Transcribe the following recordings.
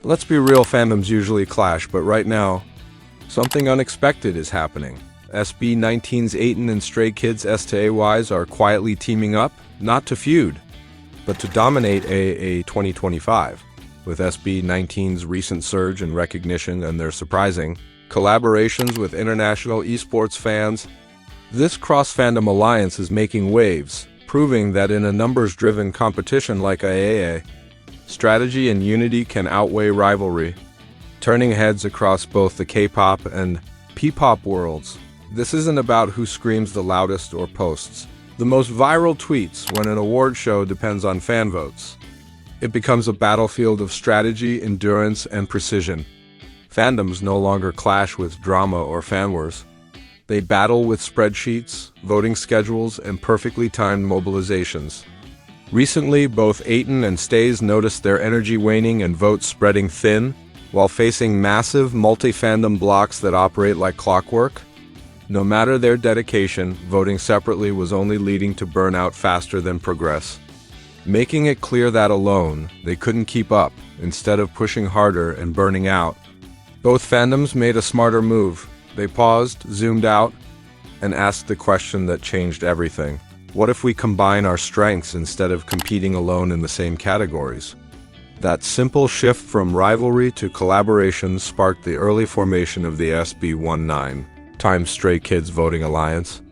Let's be real, fandoms usually clash, but right now, something unexpected is happening. SB19's ATIN and Stray Kids STAYs are quietly teaming up, not to feud, but to dominate AAA 2025. With SB19's recent surge in recognition and their surprising collaborations with international esports fans, this CROSS-Fandom Alliance is making waves, proving that in a numbers-driven competition like AAA, strategy and unity can outweigh rivalry, turning heads across both the K-pop and P-pop worlds. This isn't about who screams the loudest or posts the most viral tweets when an award show depends on fan votes. It becomes a battlefield of strategy, endurance, and precision. Fandoms no longer clash with drama or fan wars. They battle with spreadsheets, voting schedules, and perfectly timed mobilizations. Recently, both ATIN and Stays noticed their energy waning and votes spreading thin, while facing massive multi-fandom blocks that operate like clockwork. No matter their dedication, voting separately was only leading to burnout faster than progress. Making it clear that alone, they couldn't keep up, instead of pushing harder and burning out. Both fandoms made a smarter move. They paused, zoomed out, and asked the question that changed everything. What if we combine our strengths instead of competing alone in the same categories? That simple shift from rivalry to collaboration sparked the early formation of the SB19 Stray Kids Voting Alliance.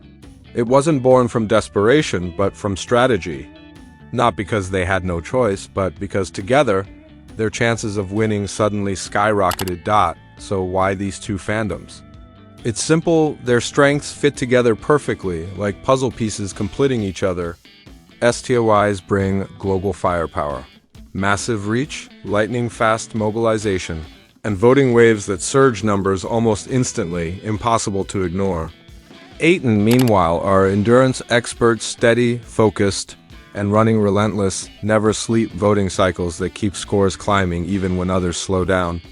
It wasn't born from desperation, but from strategy. Not because they had no choice, but because together, their chances of winning suddenly skyrocketed. So why these two fandoms? It's simple, their strengths fit together perfectly, like puzzle pieces completing each other. STAYs bring global firepower, massive reach, lightning-fast mobilization, and voting waves that surge numbers almost instantly, impossible to ignore. ATIN, meanwhile, are endurance experts, steady, focused, and running relentless, never-sleep voting cycles that keep scores climbing even when others slow down.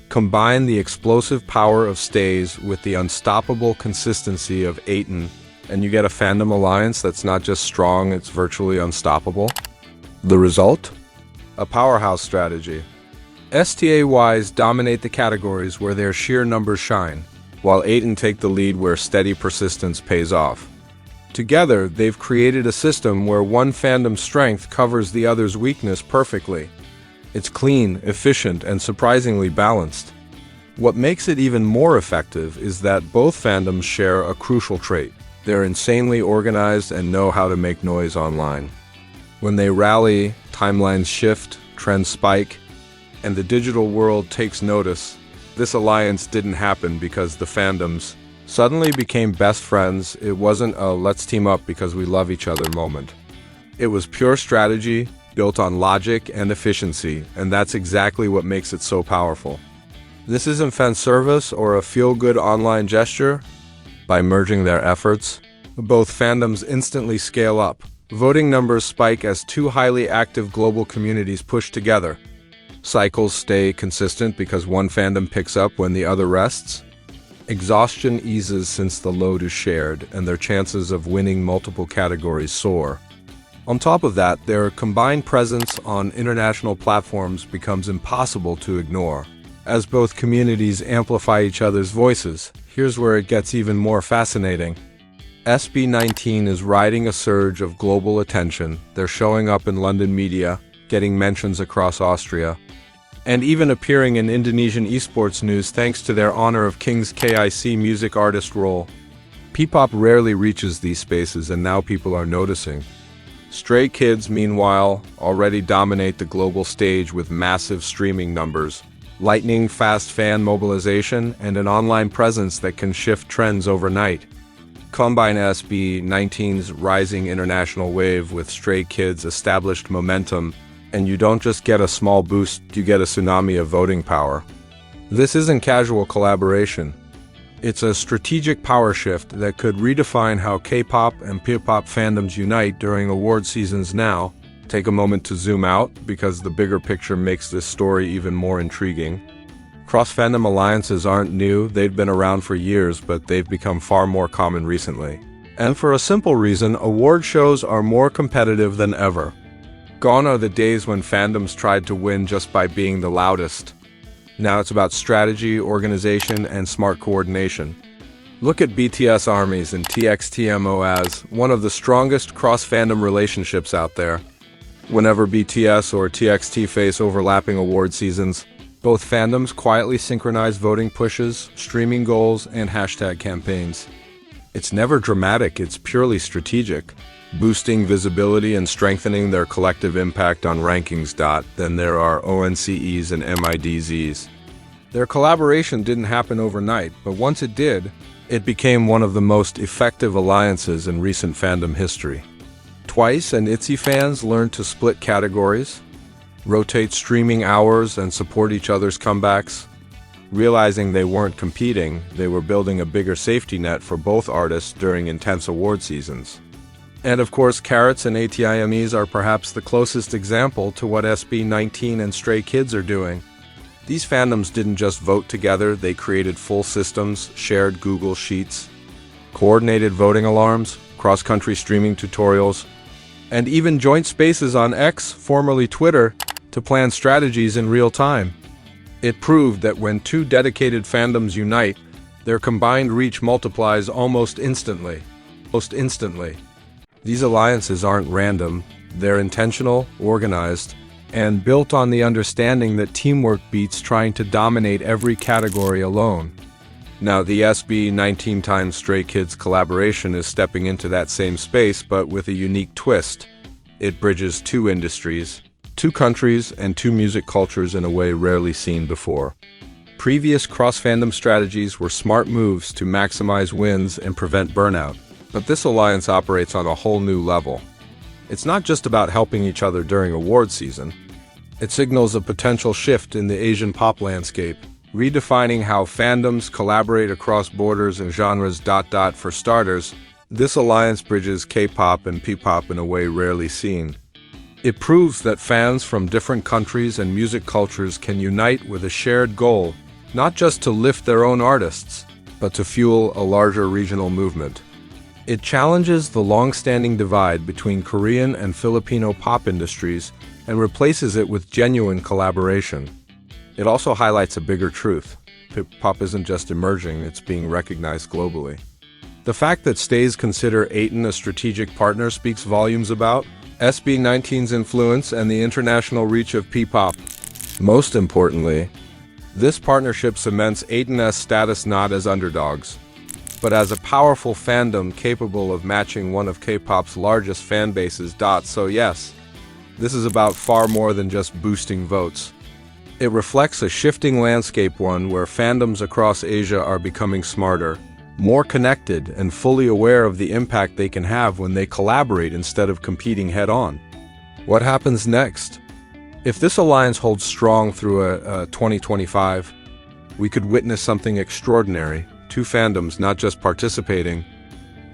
Combine the explosive power of Stays with the unstoppable consistency of ATIN, and you get a fandom alliance that's not just strong, it's virtually unstoppable. The result? A powerhouse strategy. STAYs dominate the categories where their sheer numbers shine, while ATIN take the lead where steady persistence pays off. Together, they've created a system where one fandom's strength covers the other's weakness perfectly. It's clean, efficient, and surprisingly balanced. What makes it even more effective is that both fandoms share a crucial trait. They're insanely organized and know how to make noise online. When they rally, timelines shift, trends spike, and the digital world takes notice. This alliance didn't happen because the fandoms suddenly became best friends. It wasn't a let's team up because we love each other moment. It was pure strategy, built on logic and efficiency, and that's exactly what makes it so powerful. This isn't fan service or a feel-good online gesture. By merging their efforts, both fandoms instantly scale up. Voting numbers spike as two highly active global communities push together. Cycles stay consistent because one fandom picks up when the other rests. Exhaustion eases since the load is shared, and their chances of winning multiple categories soar. On top of that, their combined presence on international platforms becomes impossible to ignore. As both communities amplify each other's voices, here's where it gets even more fascinating. SB19 is riding a surge of global attention. They're showing up in London media, getting mentions across Austria, and even appearing in Indonesian esports news thanks to their Honor of Kings KIC music artist role. P-pop rarely reaches these spaces, and now people are noticing. Stray Kids, meanwhile, already dominate the global stage with massive streaming numbers, lightning-fast fan mobilization, and an online presence that can shift trends overnight. Combine SB19's rising international wave with Stray Kids' established momentum, and you don't just get a small boost, you get a tsunami of voting power. This isn't casual collaboration. It's a strategic power shift that could redefine how K-pop and P-pop fandoms unite during award seasons now. Take a moment to zoom out, because the bigger picture makes this story even more intriguing. Cross-fandom alliances aren't new, they've been around for years, but they've become far more common recently. And for a simple reason, award shows are more competitive than ever. Gone are the days when fandoms tried to win just by being the loudest. Now it's about strategy, organization, and smart coordination. Look at BTS armies and TXTMO as one of the strongest cross-fandom relationships out there. Whenever BTS or TXT face overlapping award seasons, both fandoms quietly synchronize voting pushes, streaming goals, and hashtag campaigns. It's never dramatic, it's purely strategic, boosting visibility and strengthening their collective impact on rankings. Then there are ONCEs and MIDZs. Their collaboration didn't happen overnight, but once it did, it became one of the most effective alliances in recent fandom history. Twice and ITZY fans learned to split categories, rotate streaming hours, and support each other's comebacks. Realizing they weren't competing, they were building a bigger safety net for both artists during intense award seasons. And of course, Carrots and ATIMEs are perhaps the closest example to what SB19 and Stray Kids are doing. These fandoms didn't just vote together, they created full systems, shared Google Sheets, coordinated voting alarms, cross-country streaming tutorials, and even joint spaces on X, formerly Twitter, to plan strategies in real time. It proved that when two dedicated fandoms unite, their combined reach multiplies almost instantly. These alliances aren't random, they're intentional, organized, and built on the understanding that teamwork beats trying to dominate every category alone. Now, the SB19 Stray Kids collaboration is stepping into that same space, but with a unique twist. It bridges two industries, two countries, and two music cultures in a way rarely seen before. Previous cross-fandom strategies were smart moves to maximize wins and prevent burnout, but this alliance operates on a whole new level. It's not just about helping each other during award season. It signals a potential shift in the Asian pop landscape, redefining how fandoms collaborate across borders and genres. For starters, this alliance bridges K-pop and P-pop in a way rarely seen. It proves that fans from different countries and music cultures can unite with a shared goal, not just to lift their own artists, but to fuel a larger regional movement. It challenges the long-standing divide between Korean and Filipino pop industries and replaces it with genuine collaboration. It also highlights a bigger truth. Pop isn't just emerging, it's being recognized globally. The fact that stays consider ATIN a strategic partner speaks volumes about SB19's influence and the international reach of P-pop. Most importantly, this partnership cements ATIN's status not as underdogs, but as a powerful fandom capable of matching one of K-pop's largest fan bases. So yes, this is about far more than just boosting votes. It reflects a shifting landscape, one where fandoms across Asia are becoming smarter, more connected, and fully aware of the impact they can have when they collaborate instead of competing head-on. What happens next? If this alliance holds strong through 2025, we could witness something extraordinary. Two fandoms not just participating,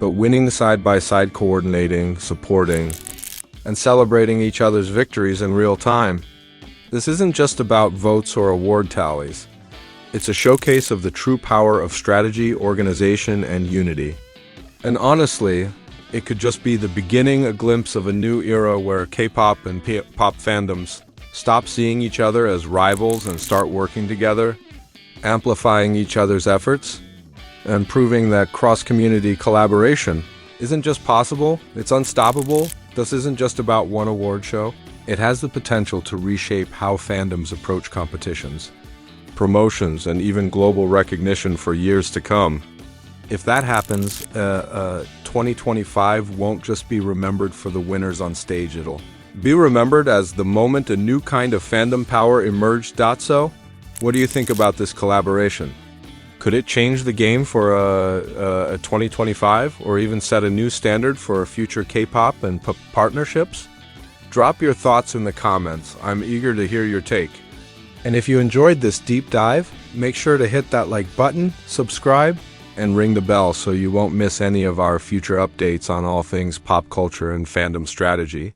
but winning side-by-side, coordinating, supporting, and celebrating each other's victories in real time. This isn't just about votes or award tallies. It's a showcase of the true power of strategy, organization, and unity. And honestly, it could just be the beginning, a glimpse of a new era where K-pop and pop fandoms stop seeing each other as rivals and start working together, amplifying each other's efforts, and proving that cross-community collaboration isn't just possible, it's unstoppable. This isn't just about one award show. It has the potential to reshape how fandoms approach competitions, promotions, and even global recognition for years to come. If that happens, 2025 won't just be remembered for the winners on stage, it'll be remembered as the moment a new kind of fandom power emerged. So, what do you think about this collaboration? Could it change the game for 2025, or even set a new standard for future K-pop and partnerships? Drop your thoughts in the comments. I'm eager to hear your take. And if you enjoyed this deep dive, make sure to hit that like button, subscribe, and ring the bell so you won't miss any of our future updates on all things pop culture and fandom strategy.